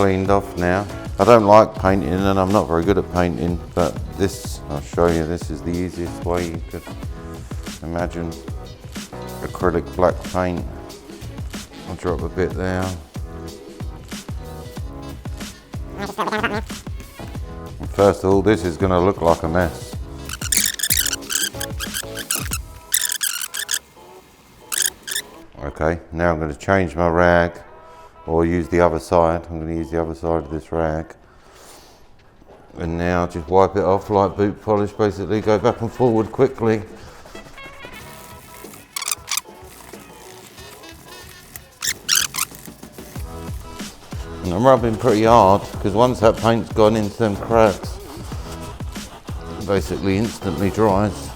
cleaned off now. I don't like painting and I'm not very good at painting, but this, I'll show you, this is the easiest way you could imagine acrylic black paint. I'll drop a bit there. And first of all, this is going to look like a mess. Okay, now I'm going to change my rag, or use the other side. I'm going to use the other side of this rag. And now just wipe it off like boot polish, basically. Go back and forward quickly. And I'm rubbing pretty hard, because once that paint's gone into them cracks, it basically instantly dries.